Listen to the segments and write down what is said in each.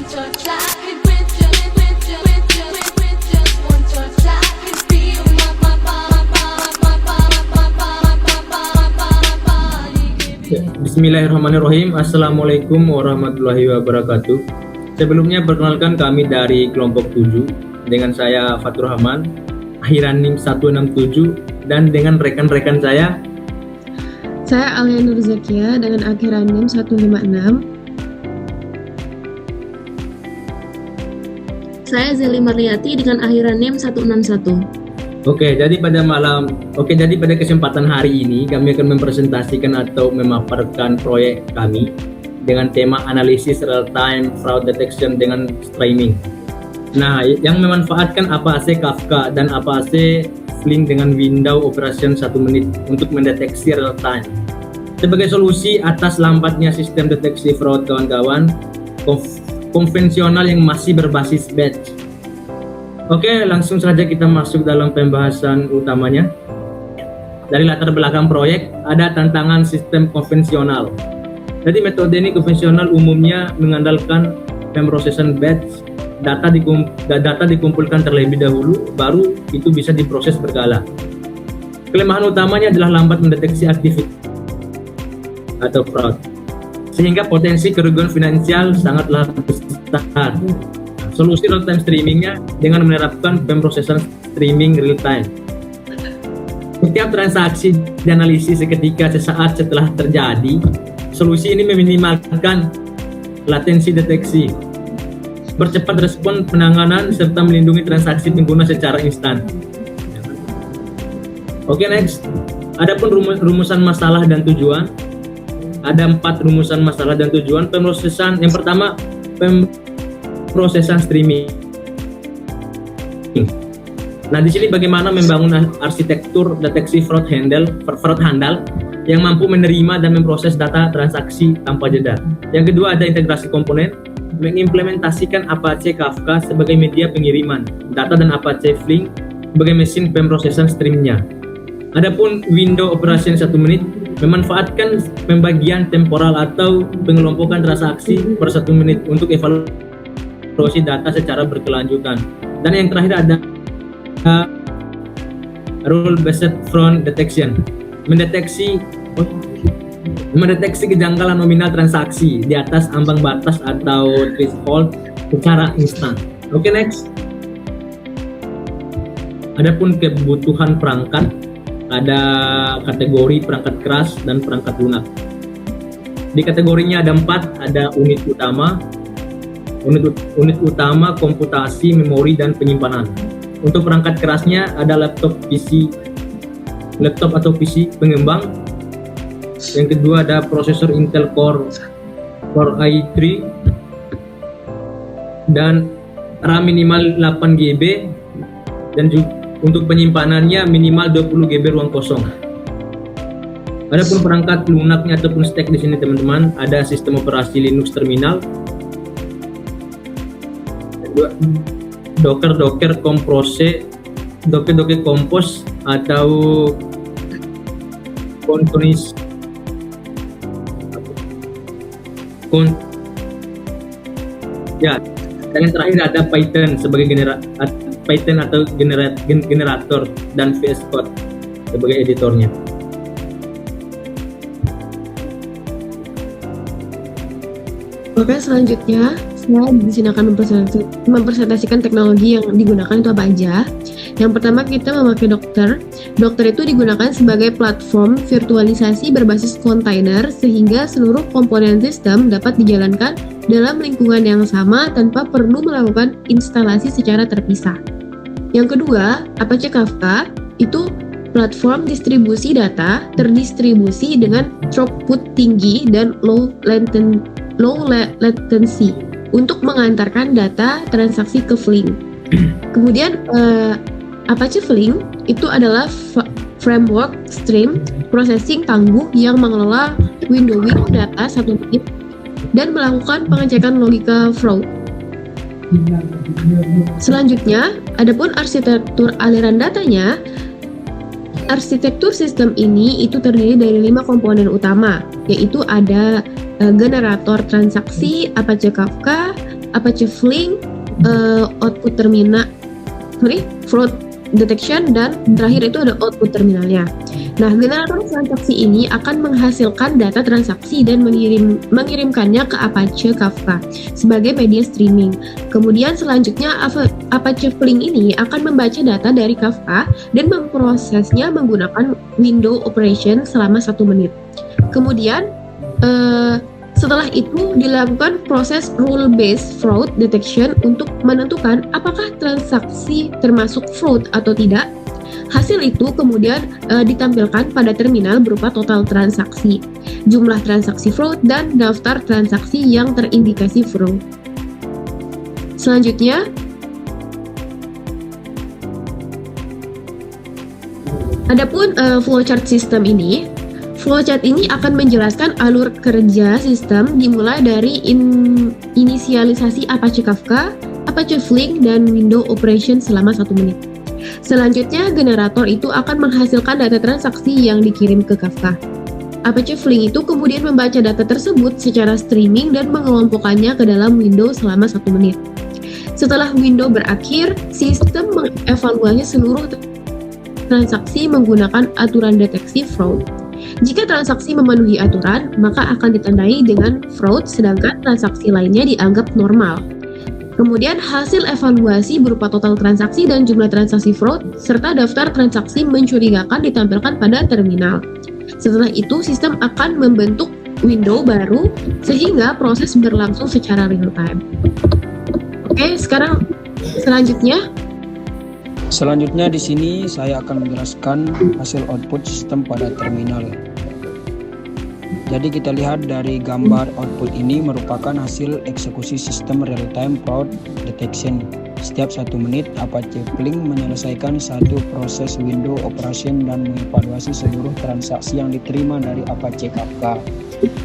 touch, I could with you, with you, with you, with just one touch, I could feel my body. Bismillahirrahmanirrahim. Assalamualaikum warahmatullahi wabarakatuh. Sebelumnya perkenalkan kami dari kelompok 7 dengan saya Fatur Rahman, akhiran NIM 167, dan dengan rekan-rekan saya Alia Nur Zakia dengan akhiran NIM 156. Saya Zeli Marliati dengan akhiran NIM 161. Oke, jadi pada kesempatan hari ini kami akan mempresentasikan atau memaparkan proyek kami dengan tema analisis real-time fraud detection dengan streaming. Nah, yang memanfaatkan APAC Kafka dan APAC Flink dengan window operation 1 menit untuk mendeteksi real-time. Sebagai solusi atas lambatnya sistem deteksi fraud kawan-kawan konvensional yang masih berbasis batch. Oke, langsung saja kita masuk dalam pembahasan utamanya. Dari latar belakang proyek, ada tantangan sistem konvensional. Jadi metode ini konvensional umumnya mengandalkan pemrosesan batch, data dikumpulkan terlebih dahulu, baru itu bisa diproses berkala. Kelemahan utamanya adalah lambat mendeteksi aktivitas atau fraud, sehingga potensi kerugian finansial sangatlah besar. Solusi real-time streamingnya dengan menerapkan pemrosesan streaming real-time. Setiap transaksi dianalisis seketika sesaat setelah terjadi. Solusi ini meminimalkan latensi deteksi, bercepat respon penanganan, serta melindungi transaksi pengguna secara instan. Oke, next. Adapun rumusan masalah dan tujuan. Ada 4 rumusan masalah dan tujuan pemrosesan. Yang pertama, pemrosesan streaming. Nah, di sini bagaimana membangun arsitektur deteksi fraud handal yang mampu menerima dan memproses data transaksi tanpa jeda. Yang kedua, ada integrasi komponen, mengimplementasikan APAC Kafka sebagai media pengiriman data dan APAC Flink sebagai mesin pemrosesan streamnya. Adapun window operation 1 menit, memanfaatkan pembagian temporal atau pengelompokan transaksi per 1 menit untuk evaluasi data secara berkelanjutan. Dan yang terakhir ada rule based fraud detection, mendeteksi kejanggalan nominal transaksi di atas ambang batas atau threshold secara instan. Oke, next. Adapun kebutuhan perangkat, ada kategori perangkat keras dan perangkat lunak. Di kategorinya ada 4, ada unit utama, komputasi, memori, dan penyimpanan. Untuk perangkat kerasnya ada laptop atau PC pengembang. Yang kedua ada prosesor Intel Core i3 dan RAM minimal 8 GB, dan untuk penyimpanannya minimal 20 GB ruang kosong. Adapun perangkat lunaknya ataupun stack di sini teman-teman, ada sistem operasi Linux terminal, Docker Compose, Docker Compose atau Continuous ya. Dan yang terakhir ada Python sebagai Python atau generator, dan VS Code sebagai editornya. Oke, selanjutnya saya di sini akan mempresentasikan teknologi yang digunakan itu apa aja. Yang pertama, kita memakai Docker. Docker itu digunakan sebagai platform virtualisasi berbasis kontainer sehingga seluruh komponen sistem dapat dijalankan dalam lingkungan yang sama tanpa perlu melakukan instalasi secara terpisah. Yang kedua, APAC Kafka itu platform distribusi data terdistribusi dengan throughput tinggi dan low latency untuk mengantarkan data transaksi ke Flink. Kemudian APAC Flink itu adalah framework stream processing tangguh yang mengelola windowing data 1 menit dan melakukan pengecekan logika fraud. Selanjutnya, adapun arsitektur aliran datanya, arsitektur sistem ini itu terdiri dari 5 komponen utama, yaitu ada generator transaksi, APAC Kafka, Apache Flink, output terminal, fraud detection, dan terakhir itu ada output terminalnya. Nah, generator transaksi ini akan menghasilkan data transaksi dan mengirimkannya ke Apache Kafka sebagai media streaming. Kemudian selanjutnya Apache Flink ini akan membaca data dari Kafka dan memprosesnya menggunakan window operation selama 1 menit. Kemudian setelah itu dilakukan proses rule-based fraud detection untuk menentukan apakah transaksi termasuk fraud atau tidak. Hasil itu kemudian ditampilkan pada terminal berupa total transaksi, jumlah transaksi fraud, dan daftar transaksi yang terindikasi fraud. Selanjutnya, adapun flowchart sistem ini. Flowchart ini akan menjelaskan alur kerja sistem dimulai dari inisialisasi Apache Kafka, Apache Flink, dan window operation selama 1 menit. Selanjutnya, generator itu akan menghasilkan data transaksi yang dikirim ke Kafka. Apache Flink itu kemudian membaca data tersebut secara streaming dan mengelompokkannya ke dalam window selama 1 menit. Setelah window berakhir, sistem mengevaluasi seluruh transaksi menggunakan aturan deteksi fraud. Jika transaksi memenuhi aturan, maka akan ditandai dengan fraud, sedangkan transaksi lainnya dianggap normal. Kemudian hasil evaluasi berupa total transaksi dan jumlah transaksi fraud, serta daftar transaksi mencurigakan ditampilkan pada terminal. Setelah itu, sistem akan membentuk window baru sehingga proses berlangsung secara real time. Oke, sekarang selanjutnya di sini saya akan menjelaskan hasil output sistem pada terminal. Jadi kita lihat dari gambar output ini merupakan hasil eksekusi sistem real-time fraud detection. Setiap 1 menit, Apache Flink menyelesaikan satu proses window operation dan mengevaluasi seluruh transaksi yang diterima dari Apache Kafka.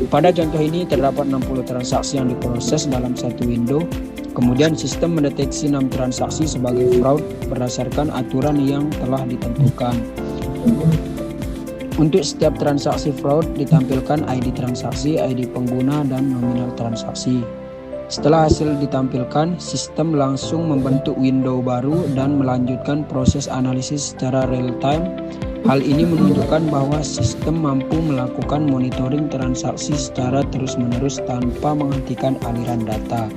Pada contoh ini terdapat 60 transaksi yang diproses dalam satu window. Kemudian sistem mendeteksi 6 transaksi sebagai fraud berdasarkan aturan yang telah ditentukan. Untuk setiap transaksi fraud ditampilkan ID transaksi, ID pengguna, dan nominal transaksi. Setelah hasil ditampilkan, sistem langsung membentuk window baru dan melanjutkan proses analisis secara real time. Hal ini menunjukkan bahwa sistem mampu melakukan monitoring transaksi secara terus-menerus tanpa menghentikan aliran data.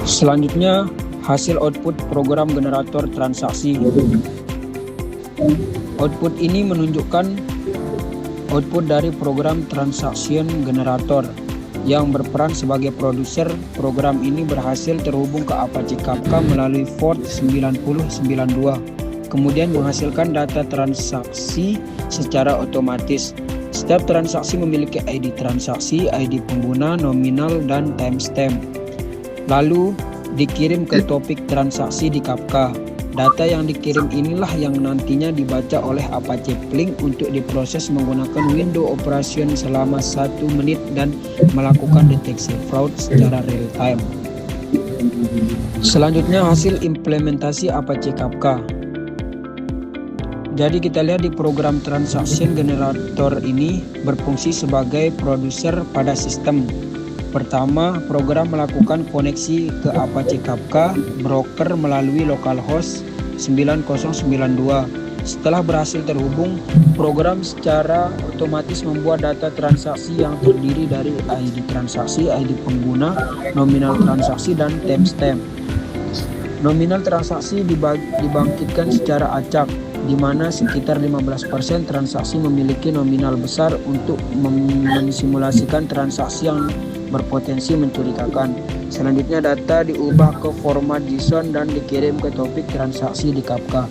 Selanjutnya, hasil output program generator transaksi. Output ini menunjukkan output dari program transaction generator yang berperan sebagai produser. Program ini berhasil terhubung ke Apache Kafka melalui port 9092, kemudian menghasilkan data transaksi secara otomatis. Setiap transaksi memiliki ID transaksi, ID pengguna, nominal, dan timestamp. Lalu dikirim ke topik transaksi di Kafka. Data yang dikirim inilah yang nantinya dibaca oleh Apache Flink untuk diproses menggunakan window operation selama 1 menit dan melakukan deteksi fraud secara real time. Selanjutnya, hasil implementasi Apache Kafka. Jadi kita lihat di program transaction generator ini berfungsi sebagai produser pada sistem. Pertama, program melakukan koneksi ke Apache Kafka broker melalui localhost 9092. Setelah berhasil terhubung, program secara otomatis membuat data transaksi yang terdiri dari ID transaksi, ID pengguna, nominal transaksi, dan timestamp. Nominal transaksi dibangkitkan secara acak, di mana sekitar 15% transaksi memiliki nominal besar untuk mensimulasikan transaksi yang berpotensi mencurigakan. Selanjutnya, data diubah ke format JSON dan dikirim ke topik transaksi di Kafka.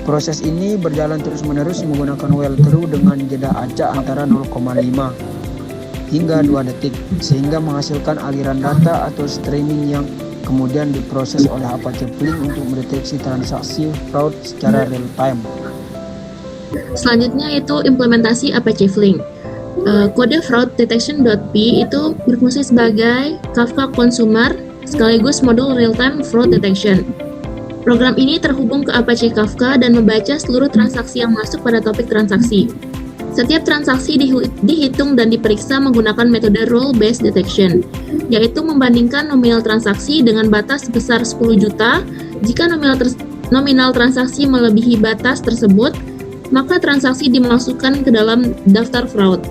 Proses ini berjalan terus-menerus menggunakan while true dengan jeda acak antara 0,5 hingga 2 detik, sehingga menghasilkan aliran data atau streaming yang kemudian diproses oleh Apache Flink untuk mendeteksi transaksi fraud secara real time. Selanjutnya yaitu implementasi Apache Flink. Kode fraud detection.p itu berfungsi sebagai Kafka consumer sekaligus modul real-time fraud detection. Program ini terhubung ke Apache Kafka dan membaca seluruh transaksi yang masuk pada topik transaksi. Setiap transaksi dihitung dan diperiksa menggunakan metode rule-based detection, yaitu membandingkan nominal transaksi dengan batas sebesar 10 juta. Jika nominal transaksi melebihi batas tersebut, maka transaksi dimasukkan ke dalam daftar fraud.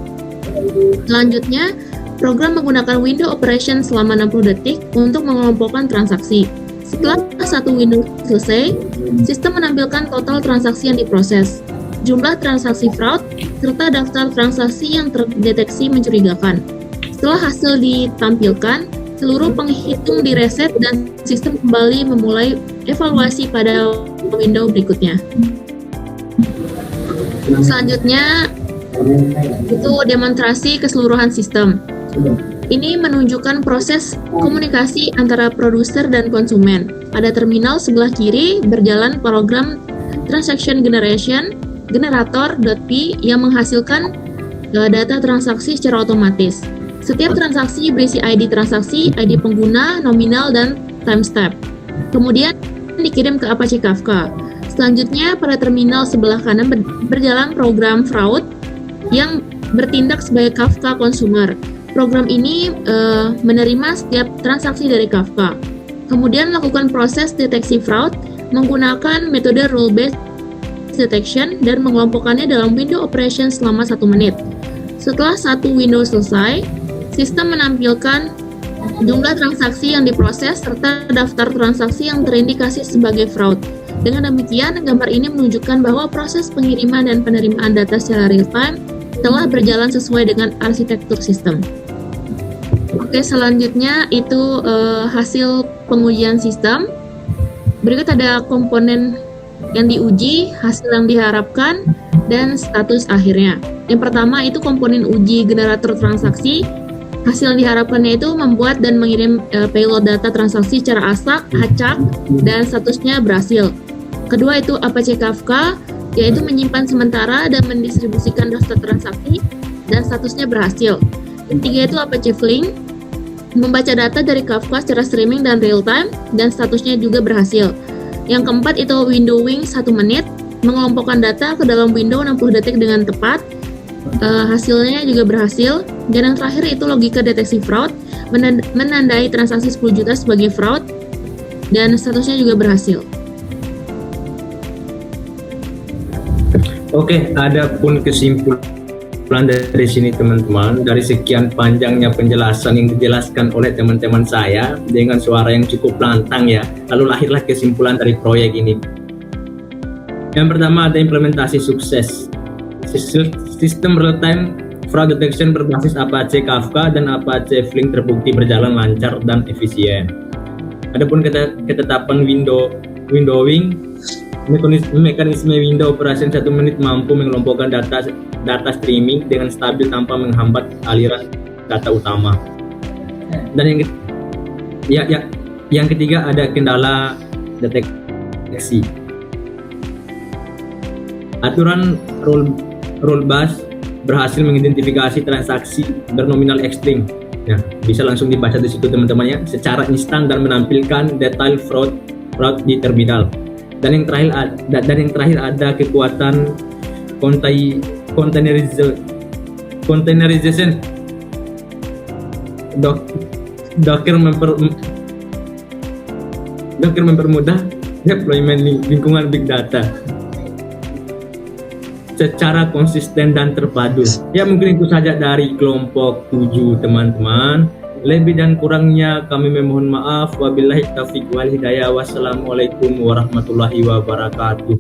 Selanjutnya, program menggunakan window operation selama 60 detik untuk mengelompokkan transaksi. Setelah satu window selesai, sistem menampilkan total transaksi yang diproses, jumlah transaksi fraud, serta daftar transaksi yang terdeteksi mencurigakan. Setelah hasil ditampilkan, seluruh penghitung direset dan sistem kembali memulai evaluasi pada window berikutnya. Selanjutnya, itu demonstrasi keseluruhan sistem. Ini menunjukkan proses komunikasi antara produser dan konsumen. Pada terminal sebelah kiri berjalan program transaction generator.p yang menghasilkan data transaksi secara otomatis. Setiap transaksi berisi ID transaksi, ID pengguna, nominal, dan timestamp. Kemudian dikirim ke Apache Kafka. Selanjutnya, pada terminal sebelah kanan berjalan program fraud yang bertindak sebagai Kafka consumer. Program ini menerima setiap transaksi dari Kafka. Kemudian lakukan proses deteksi fraud menggunakan metode rule-based detection dan mengelompokkannya dalam window operation selama 1 menit. Setelah satu window selesai, sistem menampilkan jumlah transaksi yang diproses serta daftar transaksi yang terindikasi sebagai fraud. Dengan demikian, gambar ini menunjukkan bahwa proses pengiriman dan penerimaan data secara real-time telah berjalan sesuai dengan arsitektur sistem. Oke, selanjutnya itu hasil pengujian sistem. Berikut ada komponen yang diuji, hasil yang diharapkan, dan status akhirnya. Yang pertama itu komponen uji generator transaksi. Hasil yang diharapkannya itu membuat dan mengirim payload data transaksi secara acak, dan statusnya berhasil. Kedua itu Apache Kafka, yaitu menyimpan sementara dan mendistribusikan daftar transaksi, dan statusnya berhasil. Ketiga itu Apache Flink, membaca data dari Kafka secara streaming dan real time, dan statusnya juga berhasil. Yang keempat itu windowing 1 menit, mengelompokkan data ke dalam window 60 detik dengan tepat, hasilnya juga berhasil. Dan yang terakhir itu logika deteksi fraud, menandai transaksi 10 juta sebagai fraud, dan statusnya juga berhasil. Oke, ada pun kesimpulan dari sini teman-teman. Dari sekian panjangnya penjelasan yang dijelaskan oleh teman-teman saya dengan suara yang cukup lantang ya, lalu lahirlah kesimpulan dari proyek ini. Yang pertama ada implementasi sukses. Sistem real-time fraud detection berbasis Apache Kafka dan Apache Flink terbukti berjalan lancar dan efisien. Adapun ketetapan windowing, mekanisme window operation 1 menit mampu mengelompokkan data streaming dengan stabil tanpa menghambat aliran data utama. Dan yang ketiga ada kendala deteksi. Aturan rule bus berhasil mengidentifikasi transaksi bernominal ekstrim. Nah, bisa langsung dibaca di situ teman-teman ya, secara instan dan menampilkan detail fraud di terminal. Dan yang terakhir ada kekuatan containerization. Docker mempermudah deployment lingkungan big data secara konsisten dan terpadu. Ya, mungkin itu saja dari kelompok 7 teman-teman. Lebih dan kurangnya kami memohon maaf. Wabillahi taufiq wal hidayah. Wassalamualaikum warahmatullahi wabarakatuh.